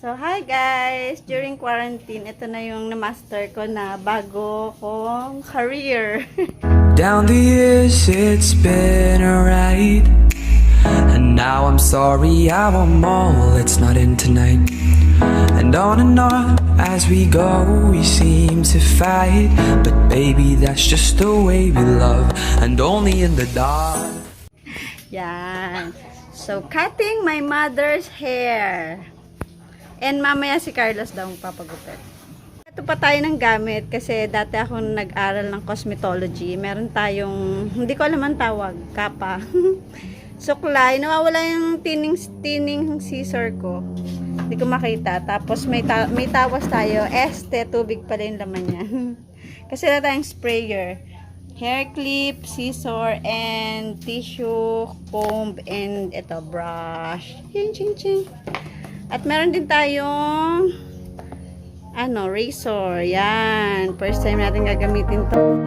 So, hi guys! During quarantine, ito na yung na-master ko na bago kong career. Down the years it's been alright, and now I'm sorry I want more, it's not in tonight. And on as we go we seem to fight, but baby that's just the way we love, and only in the dark. Yan. So, cutting my mother's hair. And mamaya si Carlos daw magpapagupit. Ito pa tayo ng gamit kasi dati ako nag-aral ng cosmetology. Meron tayong, hindi ko alam ang tawag, kapa. Suklay. Nawawala yung tining scissor ko. Hindi ko makita. Tapos may tawas tayo. Tubig pala yung laman niya. Kasi wala tayong sprayer. Hair clip, scissor, and tissue, comb, and ito, brush. Ching, ching, ching. At meron din tayong razor. Yan. First time natin gagamitin to.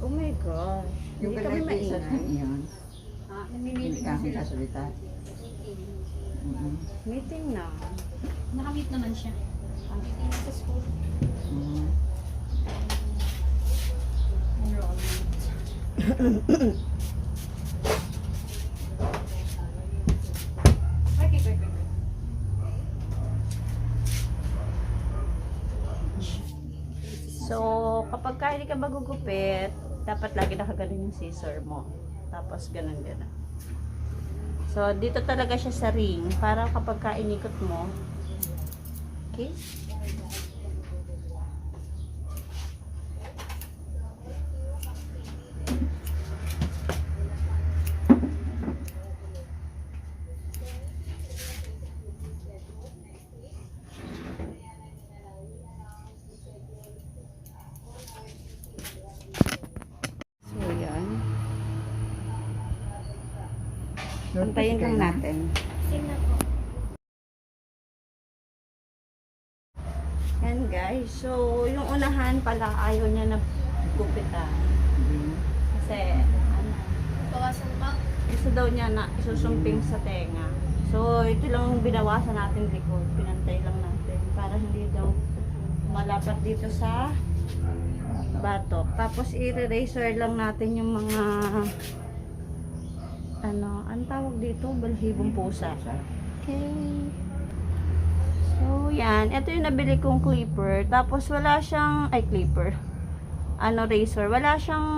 Oh my gosh. Yung Hindi kami pinag-isa maingat. yun. Hindi kami sasalita. Meeting na. Nakamit naman siya. Meeting sa school. Enrollment. So, kapag hindi ka magugupit, dapat lagi nakagaling yung scissor mo. Tapos, ganun-ganun. So, dito talaga siya sa ring para kapag inikot mo, okay? So, yan. Antayin lang natin. Same na po. Yan guys. So, yung unahan pala ayaw niya na gupitan. Kasi, ano, Bawasan pa. gusto daw niya na isusumping sa tenga. So, ito lang yung binawasan natin likod. Pinantay lang natin. Para hindi daw malapat dito sa batok. Tapos, i-razor lang natin yung mga ano, ang tawag dito? Balhibong pusa. Okay. So, yan. Ito yung nabili kong clipper. Tapos, wala siyang, ay, clipper. Ano, razor. Wala siyang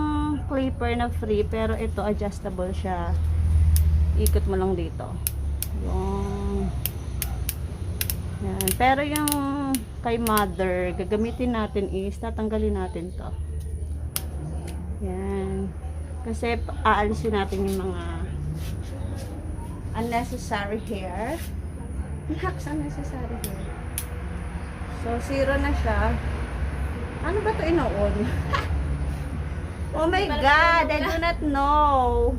clipper na free. Pero ito, adjustable siya. Ikot mo lang dito. Yung, yan. Pero yung kay mother, gagamitin natin is, tatanggalin natin to. Yan. Kasi, aalisin natin yung mga unnecessary hair. Hacks unnecessary hair. So, 0 na siya. Ano ba ito inoon? Oh my God! I do not know.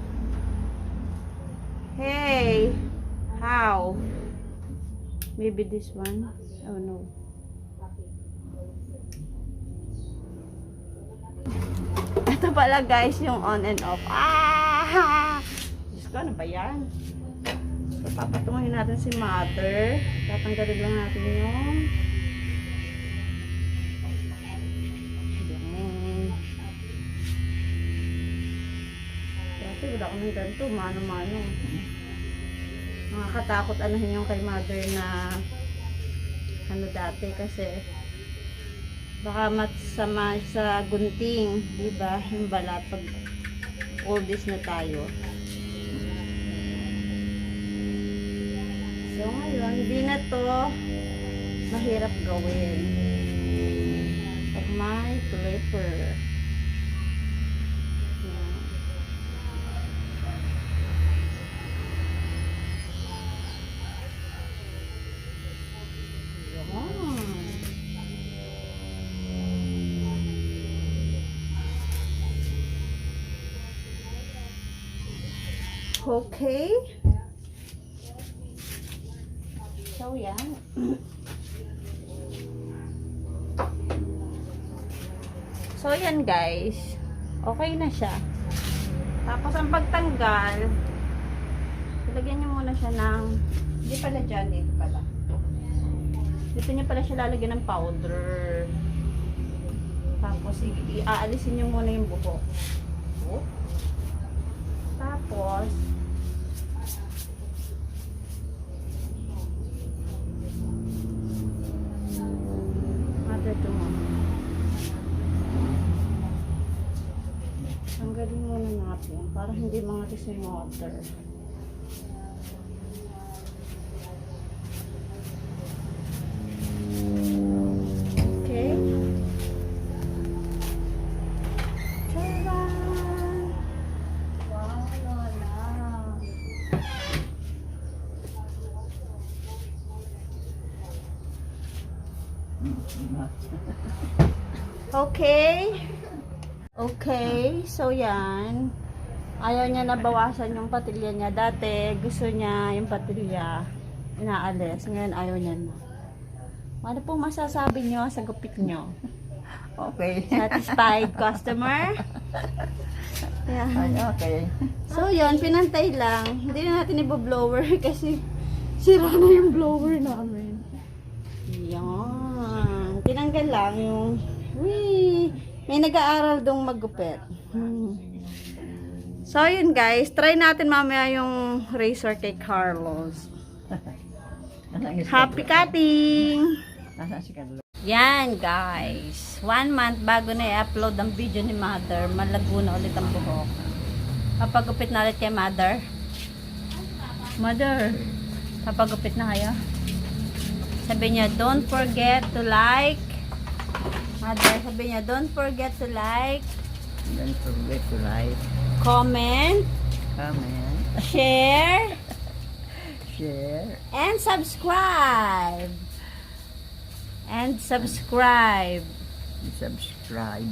Hey! How? Maybe this one? Oh no. Ito pala guys, yung on and off. Ah! Diyos ko, ano ba yan? So, papatunguhin natin si mother. Tatanggalin lang natin yung kasi wala akong ganito, mano-mano. Nakakatakot anahin yung kay mother na ano dati kasi baka masama sa gunting, diba? Yung balat pag oldies na tayo. So ngayon, hindi na to mahirap gawin pag may clipper. Okay. So, yan. So, yan guys. Okay na siya. Tapos, ang pagtanggal, ilagyan nyo muna siya ng, hindi pala dyan, dito pala. Dito nyo pala siya lalagyan ng powder. Tapos, iaalisin nyo muna yung buhok. Tapos, ito mo. Tanggalin muna natin para hindi mangatis yung water. Okay. Tadaan! Wow, Lola. Okay. Okay. So, yan. Ayaw niya na bawasan yung patilya niya. Dati, gusto niya yung patilya inaalis. Ngayon, ayaw niya na. Ano pong masasabi niyo sa gupit niyo? Okay. Satisfied customer? Yan. Ay, okay. So, yun. Pinantay lang. Hindi na natin i-blower kasi sira na yung blower namin. Yan. Tinanggal lang yung may nag-aaral dong maggupit. So, yun guys. Try natin mamaya yung razor kay Carlos. Happy cutting! Nasaan si Carlo? Yan guys. 1 month bago na i-upload ang video ni Mother. Malago na ulit ang buhok. Papagupit na ulit kay Mother. Mother, papagupit na kayo. Sabi niya, don't forget to like. Mother, sabi niya, don't forget to like, Don't forget to like, comment, comment, share, share, and subscribe. And subscribe. subscribe.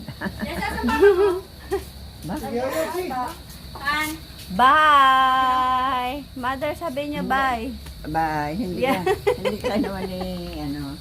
Bye! Mother, sabi niyo bye. Bye. Hindi Yeah. ka, hindi ka naman ano,